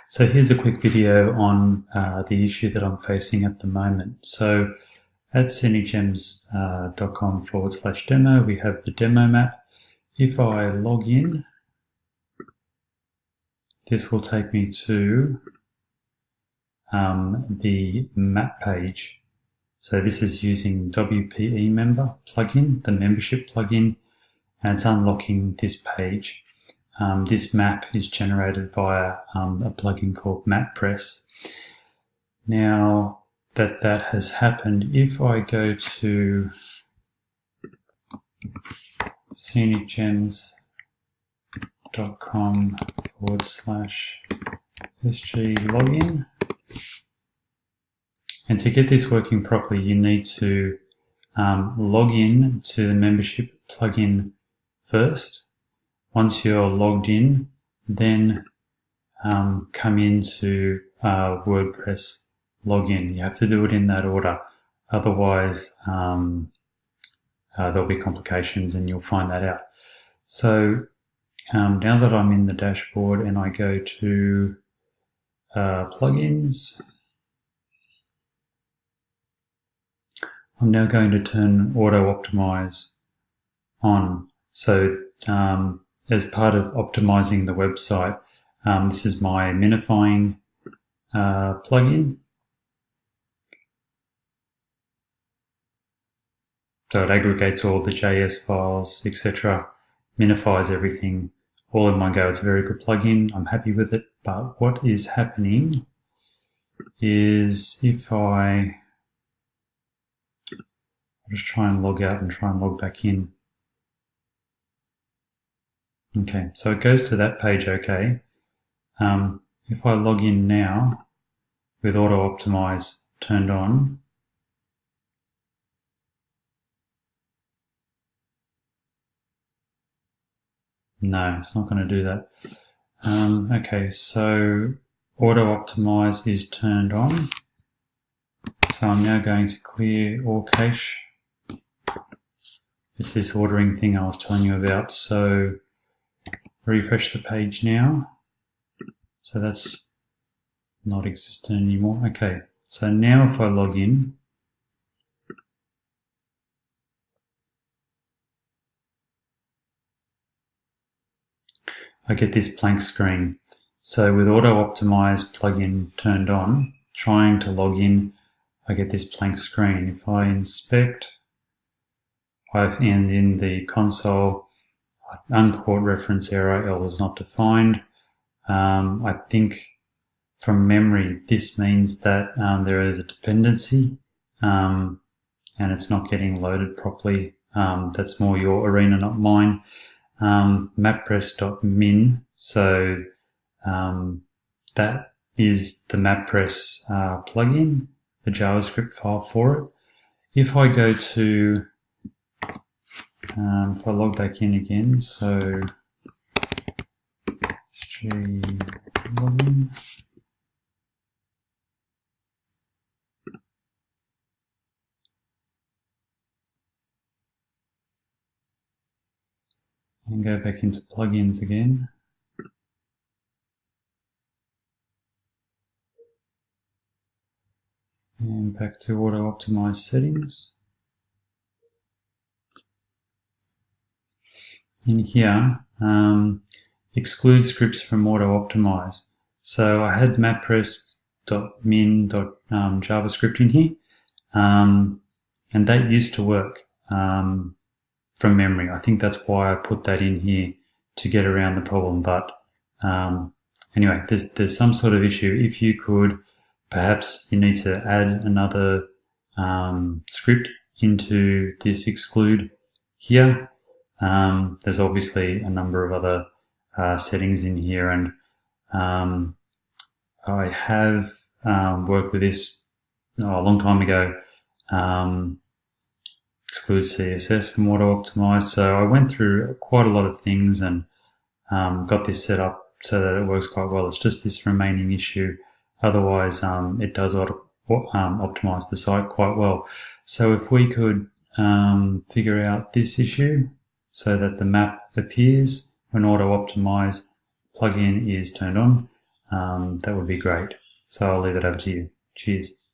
So here's a quick video on the issue that I'm facing at the moment. So at scenigems.com/demo, we have the demo map. If I log in, this will take me to the map page. So this is using WPE member plugin, the membership plugin, and it's unlocking this page. This map is generated via a plugin called MapPress. Now that has happened, if I go to scenigems.com/SG login, and to get this working properly, you need to log in to the membership plugin first. Once you're logged in, then come into WordPress login. You have to do it in that order, otherwise there'll be complications and you'll find that out. So now that I'm in the dashboard and I go to plugins, I'm now going to turn Auto Optimize on. So as part of optimizing the website, this is my minifying plugin. So it aggregates all the JS files, etc., minifies everything all in one go. It's a very good plugin. I'm happy with it. But what is happening is if I'll just try and log out and try and log back in. Okay, so it goes to that page okay. If I log in now with Auto Optimize turned on, no, it's not going to do that. Okay, so Auto Optimize is turned on. So I'm now going to clear all cache. It's this ordering thing I was telling you about. So refresh the page now. So that's not existent anymore. Okay, so now if I log in, I get this blank screen. So with Auto Optimize plugin turned on, trying to log in, I get this blank screen. If I inspect, and in the console, uncaught reference error, L is not defined. I think from memory, this means that there is a dependency and it's not getting loaded properly. That's more your arena, not mine. Mappress.min, so that is the MapPress plugin, the JavaScript file for it. If I go to, if I log back in again, so login. And go back into plugins again. And back to Auto Optimize settings. In here, exclude scripts from Auto Optimize. So I had mappress.min.javascript in here, and that used to work from memory. I think that's why I put that in here to get around the problem. But anyway, there's some sort of issue. If you could, perhaps you need to add another script into this exclude here. There's obviously a number of other settings in here, and I have worked with this a long time ago. Exclude CSS from Auto Optimize. So I went through quite a lot of things and got this set up so that it works quite well. It's just this remaining issue. Otherwise, it does optimize the site quite well. So if we could figure out this issue so that the map appears when Auto Optimize plugin is turned on, that would be great. So I'll leave it over to you. Cheers.